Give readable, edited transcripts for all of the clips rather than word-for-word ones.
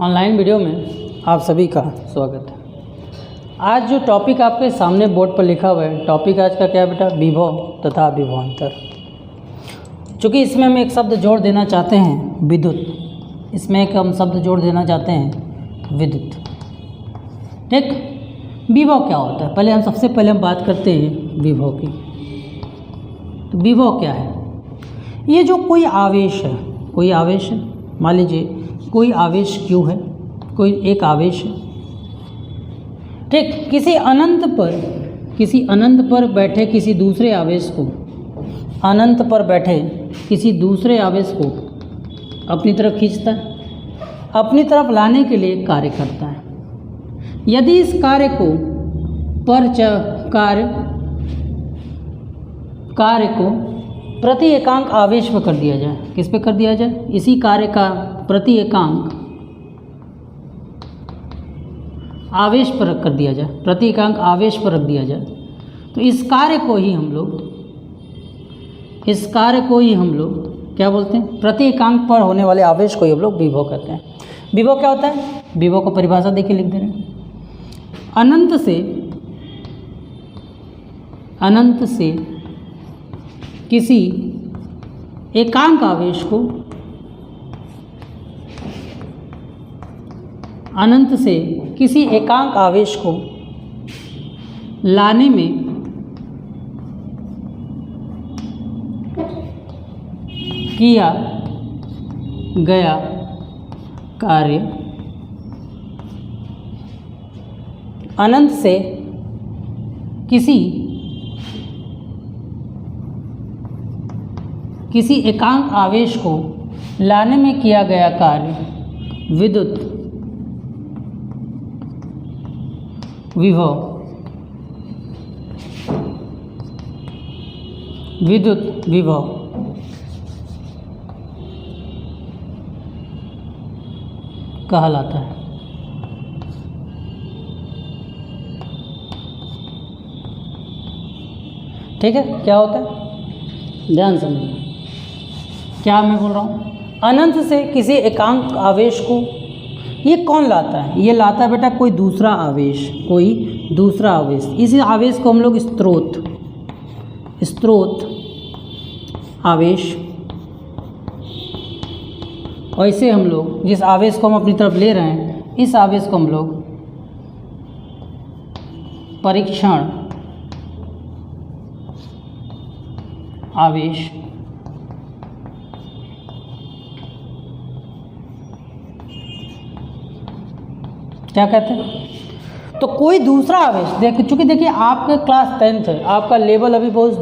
Online video में आप सभी का स्वागत है। आज जो टॉपिक आपके सामने बोर्ड पर लिखा हुआ है, टॉपिक आज का क्या है बेटा? विभव तथा विभवांतर। चूँकि इसमें हम एक शब्द जोड़ देना चाहते हैं विद्युत, इसमें एक हम शब्द जोड़ देना चाहते हैं विद्युत। ठीक, विभव क्या होता है? पहले हम सबसे पहले हम बात करते हैं विभव की। तो विभव क्या है? ये जो कोई आवेश है, कोई आवेश है, मान लीजिए कोई आवेश Q है, कोई एक आवेश है, ठीक, किसी अनंत पर बैठे किसी दूसरे आवेश को, अनंत पर बैठे किसी दूसरे आवेश को अपनी तरफ खींचता है, अपनी तरफ लाने के लिए कार्य करता है। यदि इस कार्य को प्रति एकांक आवेश पर कर दिया जाए, किस पे कर दिया जाए? इसी कार्य का प्रति एकांक आवेश पर कर दिया जाए, प्रति एकांक आवेश पर रख दिया जाए, तो इस कार्य को ही हम लोग क्या बोलते हैं? प्रति एकांक पर होने वाले आवेश को ही हम लोग विभव कहते हैं। विभव क्या होता है? विभव को परिभाषा देखिए, लिख दे रहे हैं, अनंत से किसी एकांक आवेश को, अनंत से किसी एकांक आवेश को लाने में किया गया कार्य, अनंत से किसी एकांक आवेश को लाने में किया गया कार्य विद्युत विभव कहलाता है। ठीक है, क्या होता है? ध्यान समझिए क्या मैं बोल रहा हूँ। अनंत से किसी एकांक आवेश को ये कौन लाता है? ये लाता है बेटा कोई दूसरा आवेश, इस आवेश को हम लोग स्रोत आवेश, और इसे हम लोग जिस आवेश को हम अपनी तरफ ले रहे हैं, इस आवेश को हम लोग परीक्षण आवेश क्या कहते हैं? तो कोई दूसरा आवेश चूँकि देखिए आपका क्लास 10th है, आपका लेवल अभी बहुत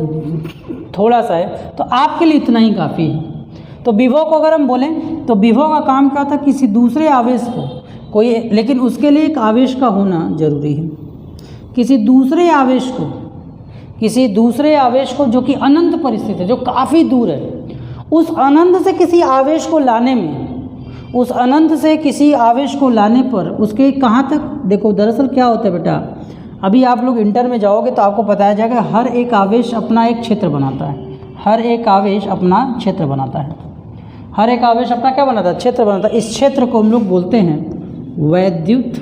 थोड़ा सा है, तो आपके लिए इतना ही काफ़ी है। तो विभव को अगर हम बोलें तो विभव का काम क्या था? किसी दूसरे आवेश को कोई, लेकिन उसके लिए एक आवेश का होना जरूरी है। किसी दूसरे आवेश को जो कि अनंत परिस्थिति है, जो काफ़ी दूर है, उस अनंत से किसी आवेश को लाने में, उस अनंत से किसी आवेश को लाने पर उसके कहाँ तक, देखो दरअसल क्या होता है बेटा, अभी आप लोग इंटर में जाओगे तो आपको बताया जाएगा हर एक आवेश अपना एक क्षेत्र बनाता है, हर एक आवेश अपना क्षेत्र बनाता है, हर एक आवेश अपना क्या बनाता है? क्षेत्र बनाता है। इस क्षेत्र को हम लोग बोलते हैं वैद्युत,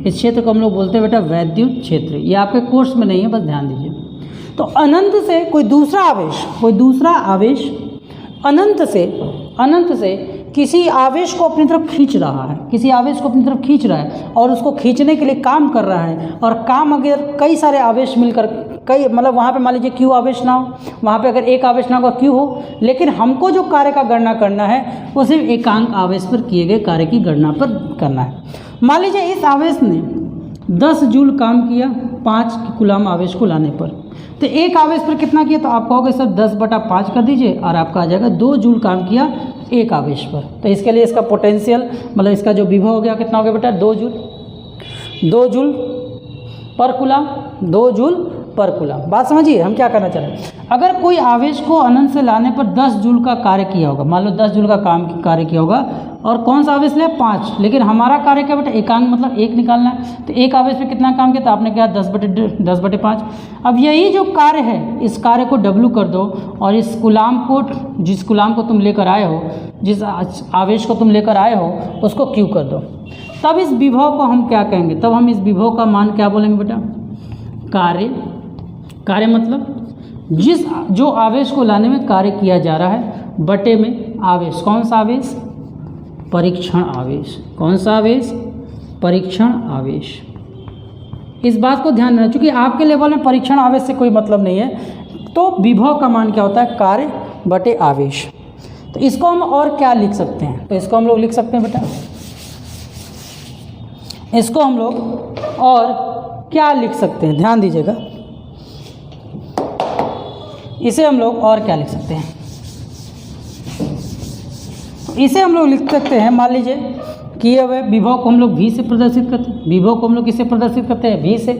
इस क्षेत्र को हम लोग बोलते हैं बेटा वैद्युत क्षेत्र। ये आपके कोर्स में नहीं है, बस ध्यान दीजिए। तो अनंत से कोई दूसरा आवेश अनंत से किसी आवेश को अपनी तरफ खींच रहा है, और उसको खींचने के लिए काम कर रहा है। और काम अगर कई सारे आवेश मिलकर, मतलब वहाँ पे मान लीजिए Q आवेश ना हो, वहाँ पे अगर एक आवेश ना हो Q हो, लेकिन हमको जो कार्य का गणना करना है वो सिर्फ एकांक आवेश पर किए गए कार्य की गणना पर करना है। मान लीजिए इस आवेश ने 10 जूल काम किया 5 कूलम आवेश को लाने पर, तो एक आवेश पर कितना किया? तो आप कहोगे सर 10/5 कर दीजिए, और आपका आ जाएगा 2 जूल काम किया एक आवेश पर। तो इसके लिए इसका पोटेंशियल, मतलब इसका जो विभव हो गया, कितना हो गया बेटा? 2 जूल पर कूलम। बात समझिए हम क्या करना चाह रहे हैं। अगर कोई आवेश को अनंत से लाने पर 10 जूल का कार्य किया होगा, मान लो 10 जूल का कार्य किया होगा, और कौन सा आवेश लिया 5, लेकिन हमारा कार्य क्या बेटा एकांक मतलब 1 निकालना है, तो एक आवेश पे कितना काम किया, तो आपने क्या 10/5। अब यही जो कार्य है इस कार्य को W कर दो, और इस गुलाम को, जिस गुलाम को तुम लेकर आए हो, जिस आवेश को तुम लेकर आए हो उसको Q कर दो। तब इस विभव को हम क्या कहेंगे, तब हम इस विभव का मान क्या बोलेंगे बेटा, कार्य मतलब जो आवेश को लाने में कार्य किया जा रहा है बटे में आवेश, कौन सा आवेश, परीक्षण आवेश, कौन सा आवेश, परीक्षण आवेश। इस बात को ध्यान देना, चूंकि आपके लेवल में परीक्षण आवेश से कोई मतलब नहीं है, तो विभव का मान क्या होता है, कार्य बटे आवेश। तो इसको हम और क्या लिख सकते हैं, तो इसको हम लोग लिख सकते हैं बेटा, इसको हम लोग और क्या लिख सकते हैं, ध्यान दीजिएगा, इसे हम लोग और क्या लिख सकते हैं, तो इसे हम लोग लिख सकते हैं, मान लीजिए किए हुए विभव को हम लोग V से प्रदर्शित करते हैं, विभव को हम लोग किससे प्रदर्शित करते हैं, V से,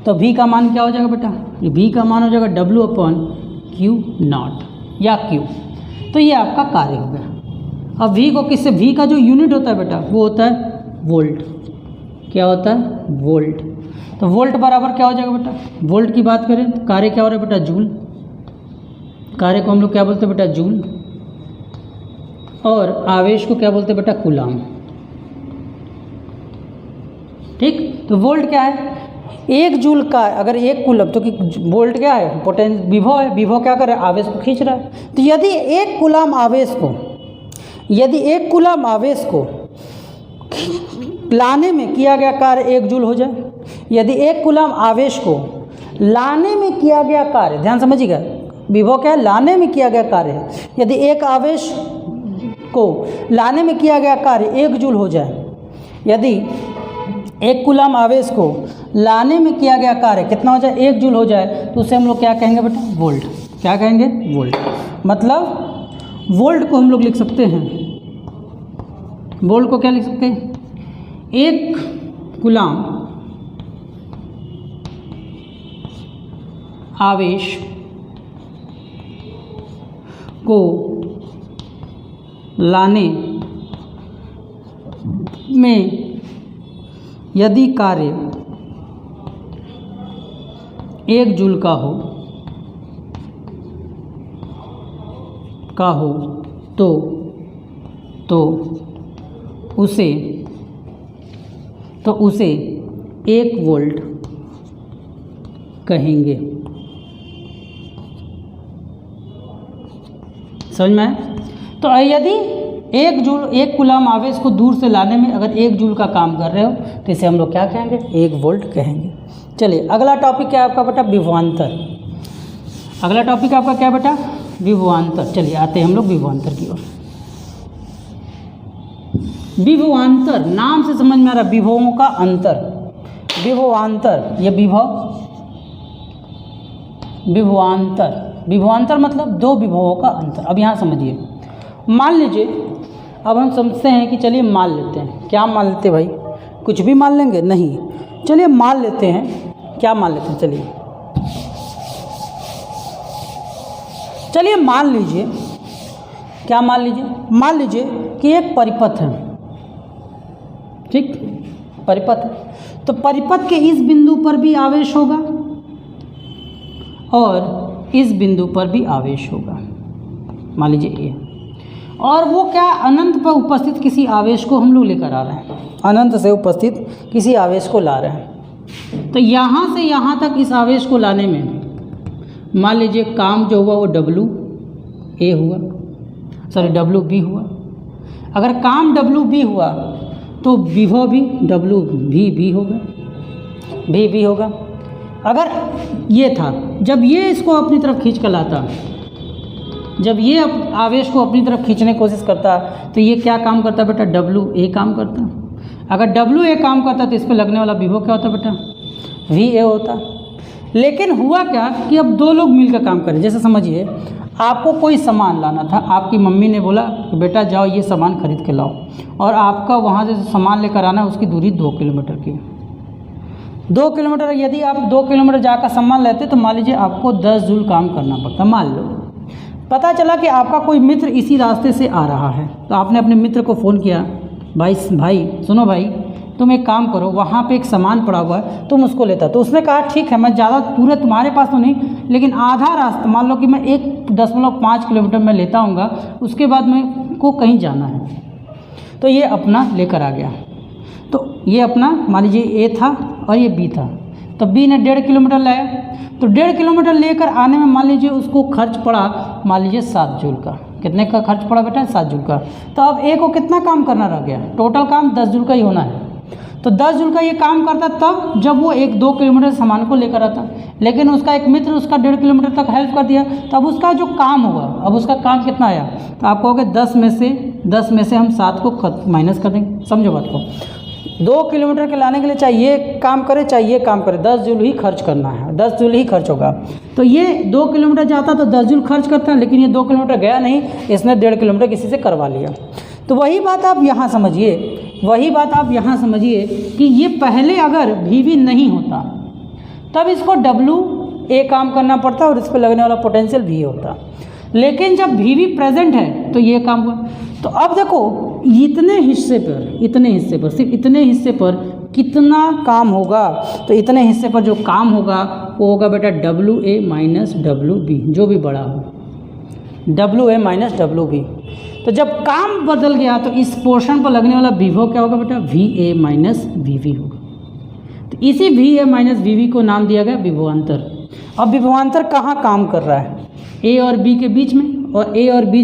तो V का मान क्या हो जाएगा बेटा, V का मान हो जाएगा W/Q0 या Q। तो ये आपका कार्य हो गया। अब V को किससे, V का जो यूनिट होता है बेटा वो होता है वोल्ट, क्या होता है, वोल्ट। तो वोल्ट बराबर क्या हो जाएगा बेटा, वोल्ट की बात करें तो कार्य क्या हो रहा है बेटा, जूल, कार्य को हम लोग क्या बोलते हैं बेटा, जूल, और आवेश को क्या बोलते हैं बेटा, कूलाम। ठीक, तो वोल्ट क्या है, 1 जूल का अगर 1 कूलम, तो कि वोल्ट क्या है, पोटेंशियल विभव है, विभव क्या कर रहा है, आवेश को खींच रहा है। तो यदि 1 कूलम आवेश को लाने में किया गया कार्य 1 जूल हो जाए, यदि 1 कूलम आवेश को लाने में किया गया कार्य, ध्यान समझिएगा, विभव क्या है, लाने में किया गया कार्य है, यदि एक आवेश को लाने में किया गया कार्य 1 जूल हो जाए, यदि 1 कूलम आवेश को लाने में किया गया कार्य कितना हो जाए, 1 जूल हो जाए, तो उसे हम लोग क्या कहेंगे बेटा, वोल्ट। क्या कहेंगे, वोल्ट। मतलब वोल्ट को हम लोग लिख सकते हैं, वोल्ट को क्या लिख सकते हैं, 1 कूलम आवेश को लाने में यदि कार्य 1 जूल का हो तो उसे 1 वोल्ट कहेंगे। समझ में आया? तो यदि 1 कूलम आवेश को दूर से लाने में अगर 1 जूल का काम कर रहे हो तो इसे हम लोग क्या कहेंगे, 1 वोल्ट कहेंगे। चलिए अगला टॉपिक क्या है आपका बेटा, विभवांतर। अगला टॉपिक आपका क्या बेटा, विभवांतर। चलिए आते हैं हम लोग विभवांतर की ओर। विभवांतर नाम से समझ में आ रहा, विभवों का अंतर, विभवांतर, ये विभवांतर मतलब 2 विभवों का अंतर। अब यहाँ समझिए, मान लीजिए, अब हम समझते हैं कि चलिए मान लेते हैं, क्या मान लेते हैं भाई, कुछ भी मान लेंगे, नहीं, चलिए मान लेते हैं, क्या मान लेते हैं, चलिए मान लीजिए, क्या मान लीजिए, मान लीजिए कि एक परिपथ है, ठीक, परिपथ है, तो परिपथ के इस बिंदु पर भी आवेश होगा और इस बिंदु पर भी आवेश होगा, मान लीजिए ये, और वो क्या, अनंत पर उपस्थित किसी आवेश को हम लोग लेकर आ रहे हैं, अनंत से उपस्थित किसी आवेश को ला रहे हैं। तो यहाँ से यहाँ तक इस आवेश को लाने में मान लीजिए काम जो हुआ वो WA हुआ, सॉरी WB हुआ। अगर काम WB हुआ तो विभव भी WVB होगा, VB होगा। अगर ये था, जब ये इसको अपनी तरफ खींच कर लाता, जब ये आवेश को अपनी तरफ खींचने की कोशिश करता, तो ये क्या काम करता बेटा, WA काम करता। अगर WA काम करता तो इस पर लगने वाला विभव क्या होता बेटा, VA होता। लेकिन हुआ क्या कि अब 2 लोग मिलकर काम करें। जैसे समझिए, आपको कोई सामान लाना था, आपकी मम्मी ने बोला कि बेटा जाओ ये सामान खरीद के लाओ, और आपका वहाँ से सामान लेकर आना उसकी दूरी 2 किलोमीटर की। 2 किलोमीटर, यदि आप 2 किलोमीटर जाकर सामान लेते तो मान लीजिए आपको 10 जूल काम करना पड़ता। मान लो पता चला कि आपका कोई मित्र इसी रास्ते से आ रहा है, तो आपने अपने मित्र को फ़ोन किया, भाई सुनो भाई, तुम एक काम करो, वहाँ पे एक सामान पड़ा हुआ है, तुम उसको लेता। तो उसने कहा ठीक है, मैं ज़्यादा पूरा तुम्हारे पास तो नहीं, लेकिन आधा रास्ता, मान लो कि मैं 1.5 किलोमीटर में लेता हूँगा, उसके बाद मैं को कहीं जाना है। तो ये अपना लेकर आ गया। तो ये अपना मान लीजिए ए था और ये बी था, तो बी ने 1.5 किलोमीटर लाया। तो 1.5 किलोमीटर लेकर आने में मान लीजिए उसको खर्च पड़ा, मान लीजिए 7 जूल का। कितने का खर्च पड़ा बेटा? 7 जूल का। तो अब ए को कितना काम करना रह गया? टोटल काम 10 जूल का ही होना है। तो 10 जूल का ये काम करता तब जब वो 1-2 किलोमीटर सामान को लेकर आता, लेकिन उसका एक मित्र उसका 1.5 किलोमीटर तक हेल्प कर दिया, तब उसका जो काम होगा, अब उसका काम कितना आया? तो आप कहोगे 10 में से हम 7 को माइनस कर देंगे। समझो बात को, 2 किलोमीटर के लाने के लिए चाहिए काम करे, चाहिए काम करे, 10 जूल ही खर्च करना है, 10 जूल ही खर्च होगा। तो ये 2 किलोमीटर जाता तो 10 जूल खर्च करता, लेकिन ये 2 किलोमीटर गया नहीं, इसने 1.5 किलोमीटर किसी से करवा लिया। तो वही बात आप यहाँ समझिए, कि ये पहले अगर VV नहीं होता तब इसको WA काम करना पड़ता और इस पर लगने वाला पोटेंशियल VA होता, लेकिन जब VV प्रेजेंट है तो ये काम हुआ। तो अब देखो इतने हिस्से पर सिर्फ इतने हिस्से पर कितना काम होगा? तो इतने हिस्से पर जो काम होगा वो होगा बेटा WA माइनस WB, जो भी बड़ा हो, WA माइनस WB। तो जब काम बदल गया तो इस पोर्शन पर लगने वाला विभव क्या होगा बेटा? VA माइनस VV होगा। तो इसी VA माइनस VV को नाम दिया गया विभवांतर। अब विभवांतर कहाँ काम कर रहा है? A और B के बीच में, और A और B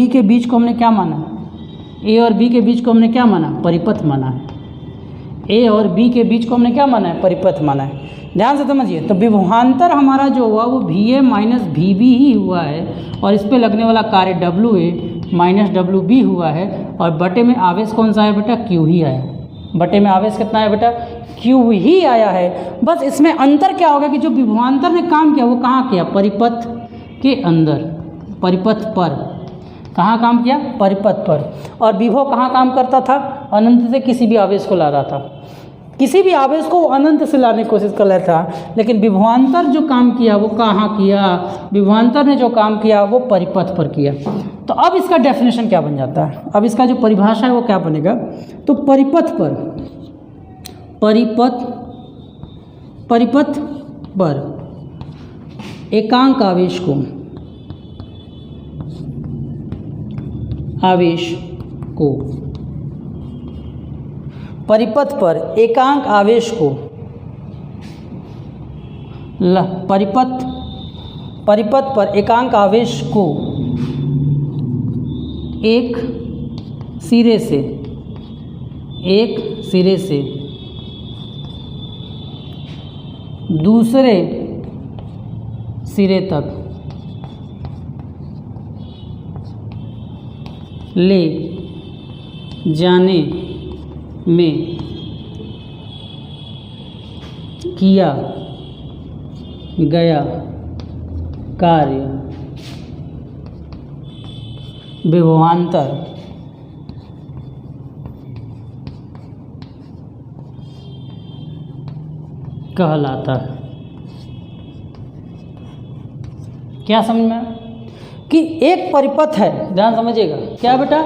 के बीच को हमने क्या माना? A और B के बीच को हमने क्या माना? परिपथ माना है। A और B के बीच को हमने क्या माना है? परिपथ माना है। ध्यान से समझिए, तो विभवांतर हमारा जो हुआ वो VA माइनस VB ही हुआ है, और इस पे लगने वाला कार्य WA माइनस WB हुआ है, और बटे में आवेश कौन सा है बेटा? Q ही आया। बटे में आवेश कितना है बेटा? Q ही आया है। बस इसमें अंतर क्या होगा कि जो विभवांतर ने काम किया वो कहाँ किया? परिपथ के अंदर, परिपथ पर। कहाँ काम किया? परिपथ पर। और विभव कहाँ काम करता था? अनंत से किसी भी आवेश को ला रहा था, किसी भी आवेश को अनंत से लाने की कोशिश कर रहा था। लेकिन विभवांतर जो काम किया वो कहाँ किया? विभवांतर ने जो काम किया वो परिपथ पर किया। तो अब इसका डेफिनेशन क्या बन जाता है? अब इसका जो परिभाषा है वो क्या बनेगा? तो परिपथ पर एकांक आवेश को परिपथ पर एकांक आवेश को परिपथ पर एकांक आवेश को एक सिरे से दूसरे सिरे तक ले जाने में किया गया कार्य विभवांतर कहलाता है। क्या समझ में आया? कि एक परिपथ है, ध्यान समझिएगा, क्या बेटा?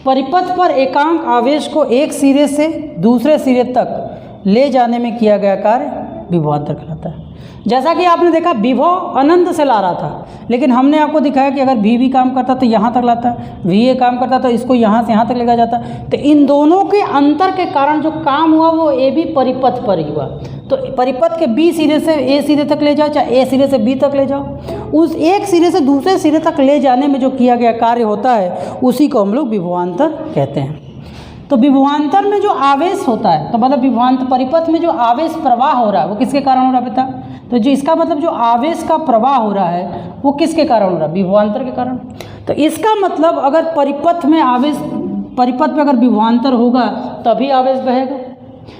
परिपथ पर एकांक आवेश को एक सिरे से दूसरे सिरे तक ले जाने में किया गया कार्य विभवांतर कहलाता है। जैसा कि आपने देखा विभव अनंत से ला रहा था, लेकिन हमने आपको दिखाया कि अगर VV काम करता तो यहाँ तक लाता, VA काम करता तो इसको यहाँ से यहाँ तक लेकर जाता। तो इन दोनों के अंतर के कारण जो काम हुआ वो AB परिपथ पर ही हुआ। तो परिपथ के B सिरे से A सिरे तक ले जाओ, चाहे A सिरे से B तक ले जाओ, उस एक सिरे से दूसरे सिरे तक ले जाने में जो किया गया कार्य होता है उसी को हम लोग विभवांतर कहते हैं। तो विभवांतर में जो आवेश होता है, तो मतलब विभवांतर परिपथ में जो आवेश प्रवाह हो रहा है वो किसके कारण हो रहा है बेटा? तो जो इसका मतलब जो आवेश का प्रवाह हो रहा है वो किसके कारण हो रहा है? विभवांतर के कारण। तो इसका मतलब अगर परिपथ में आवेश, परिपथ में अगर विभवांतर होगा तभी आवेश बहेगा,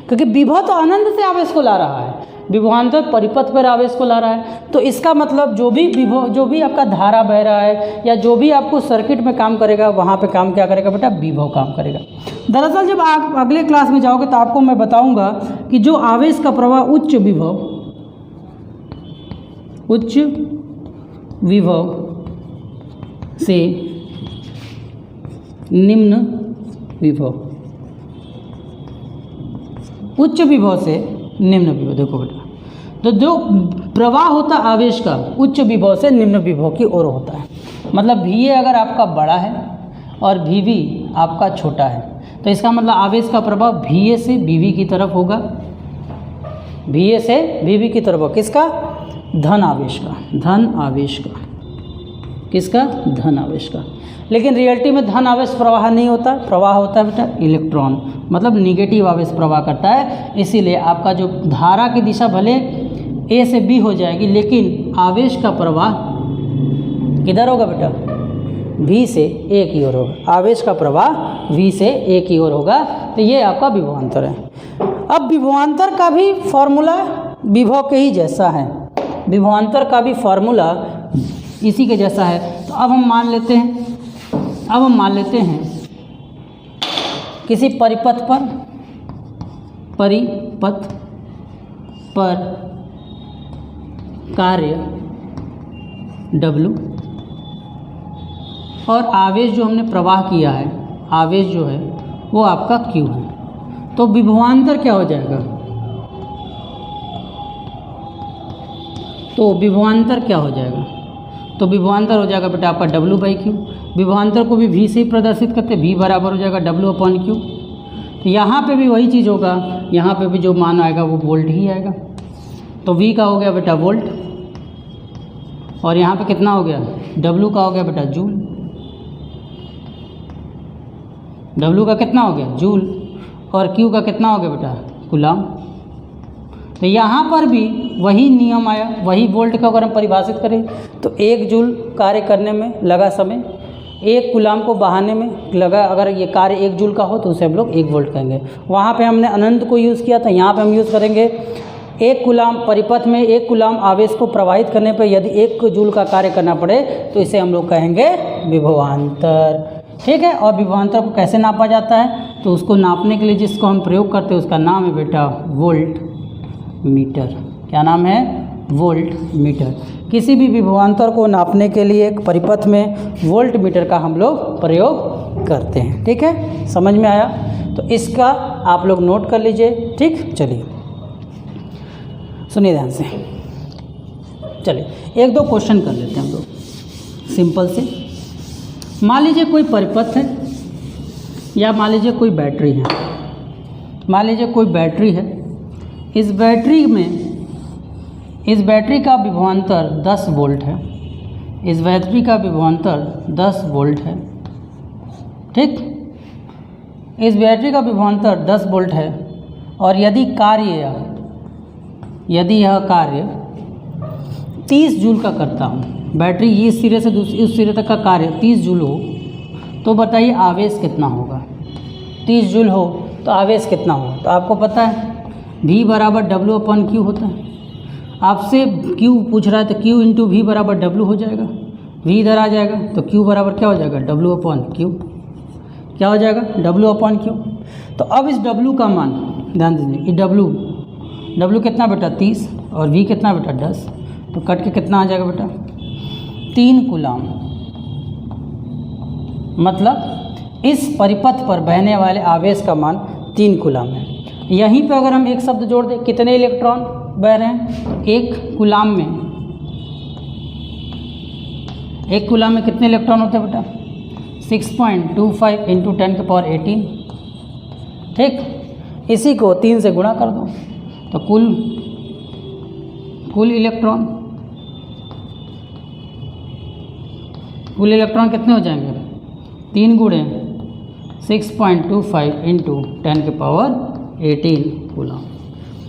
क्योंकि विभव तो अनंत से आवेश को ला रहा है, विभवांतर परिपथ पर आवेश को ला रहा है। तो इसका मतलब जो भी विभव, जो भी आपका धारा बह रहा है या जो भी आपको सर्किट में काम करेगा वहाँ पे काम क्या करेगा बेटा? विभव काम करेगा। दरअसल जब आप अगले क्लास में जाओगे तो आपको मैं बताऊंगा कि जो आवेश का प्रवाह उच्च विभव से निम्न विभव, उच्च विभव से निम्न विभव, देखो बेटा, तो जो प्रवाह होता है आवेश का उच्च विभव से निम्न विभव की ओर होता है। मतलब VA अगर आपका बड़ा है और VB आपका छोटा है, तो इसका मतलब आवेश का प्रभाव VA से VB की तरफ होगा, VA से VB की तरफ होगा। किसका? धन आवेश का, धन आवेश का, किसका? धन आवेश का। लेकिन रियलिटी में धन आवेश प्रवाह नहीं होता, प्रवाह होता है बेटा इलेक्ट्रॉन, मतलब निगेटिव आवेश प्रवाह करता है। इसीलिए आपका जो धारा की दिशा भले A से B हो जाएगी, लेकिन आवेश का प्रवाह किधर होगा बेटा? V से A की ओर होगा। आवेश का प्रवाह V से A की ओर होगा। तो ये आपका विभवांतर है। अब विभवांतर का भी फॉर्मूला विभव के ही जैसा है, विभवांतर का भी फॉर्मूला इसी के जैसा है। तो अब हम मान लेते हैं किसी परिपथ पर कार्य W और आवेश जो हमने प्रवाह किया है, आवेश जो है वो आपका Q है। तो विभवांतर क्या हो जाएगा? तो विभवांतर हो जाएगा बेटा आपका W/Q। विभवांतर को भी V से ही प्रदर्शित करते, V बराबर हो जाएगा W/Q। तो यहाँ पे भी वही चीज़ होगा, यहाँ पे भी जो मान आएगा वो वोल्ट ही आएगा। तो V का हो गया बेटा वोल्ट, और यहाँ पे कितना हो गया? W का हो गया बेटा जूल। W का कितना हो गया? जूल। और Q का कितना हो गया बेटा? कूलाम। तो यहाँ पर भी वही नियम आया, वही वोल्ट का अगर हम परिभाषित करें तो 1 जूल कार्य करने में लगा समय, 1 कूलाम को बहाने में लगा। अगर ये कार्य 1 जूल का हो तो उसे हम लोग 1 वोल्ट कहेंगे। वहाँ पे हमने अनंत को यूज़ किया था, यहाँ पे हम यूज़ करेंगे 1 कूलाम। परिपथ में 1 कूलाम आवेश को प्रवाहित करने पर यदि 1 जूल का कार्य करना पड़े तो इसे हम लोग कहेंगे विभवांतर। ठीक है। और विभवांतर को कैसे नापा जाता है? तो उसको नापने के लिए जिसको हम प्रयोग करते हैं उसका नाम है बेटा वोल्ट मीटर। क्या नाम है? Volt meter. किसी भी विभवांतर को नापने के लिए एक परिपथ में वोल्ट मीटर का हम लोग प्रयोग करते हैं। ठीक है, समझ में आया? तो इसका आप लोग नोट कर लीजिए। ठीक, चलिए सुनिए ध्यान से। चलिए 1-2 क्वेश्चन कर लेते हैं हम लोग सिंपल से। मान लीजिए कोई परिपथ है या मान लीजिए कोई बैटरी है। मान लीजिए कोई बैटरी है, इस बैटरी का विभवांतर 10 वोल्ट है। इस बैटरी का विभवांतर 10 वोल्ट है। ठीक, इस बैटरी का विभवांतर 10 वोल्ट है और यदि यह कार्य 30 जूल का करता हूँ, बैटरी इस सिरे से उस सिरे तक का कार्य 30 जूल हो, तो बताइए आवेश कितना होगा? 30 जूल हो तो आवेश कितना होगा? तो आपको पता है V बराबर W/Q होता है। आपसे Q पूछ रहा है तो Q इंटू V बराबर W हो जाएगा। V इधर आ जाएगा तो Q बराबर क्या हो जाएगा? W/Q। क्या हो जाएगा? W/Q। तो अब इस W का मान ध्यान दीजिए, ये W कितना बेटा? 30 और V कितना बेटा? 10। तो कट के कितना आ जाएगा बेटा? 3 कूलाम। मतलब इस परिपथ पर बहने वाले आवेश का मान 3 कूलाम है। यहीं पे अगर हम एक शब्द जोड़ दें, कितने इलेक्ट्रॉन बह रहे हैं? 1 कूलाम में कितने इलेक्ट्रॉन होते हैं बेटा? 6.25 इंटू 10⁻18। ठीक, इसी को 3 से गुणा कर दो तो कुल इलेक्ट्रॉन कितने हो जाएंगे? 3 गुणे 6.25 इंटू 10⁻18 कूलाम।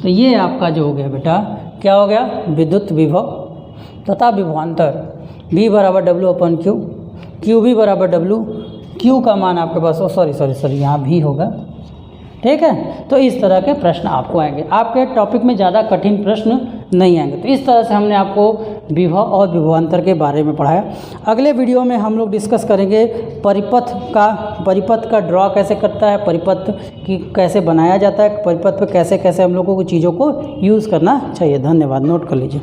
तो ये आपका जो हो गया बेटा, क्या हो गया? विद्युत विभव तथा विभवांतर V बराबर W/Q, QV बराबर W। Q का मान आपके पास सॉरी यहाँ V होगा। ठीक है, तो इस तरह के प्रश्न आपको आएंगे। आपके टॉपिक में ज़्यादा कठिन प्रश्न नहीं आएंगे। तो इस तरह से हमने आपको विभव और विभवांतर के बारे में पढ़ाया। अगले वीडियो में हम लोग डिस्कस करेंगे परिपथ का ड्रॉ कैसे करता है, परिपथ की कैसे बनाया जाता है, परिपथ पे कैसे कैसे हम लोगों को चीज़ों को यूज़ करना चाहिए। धन्यवाद, नोट कर लीजिए।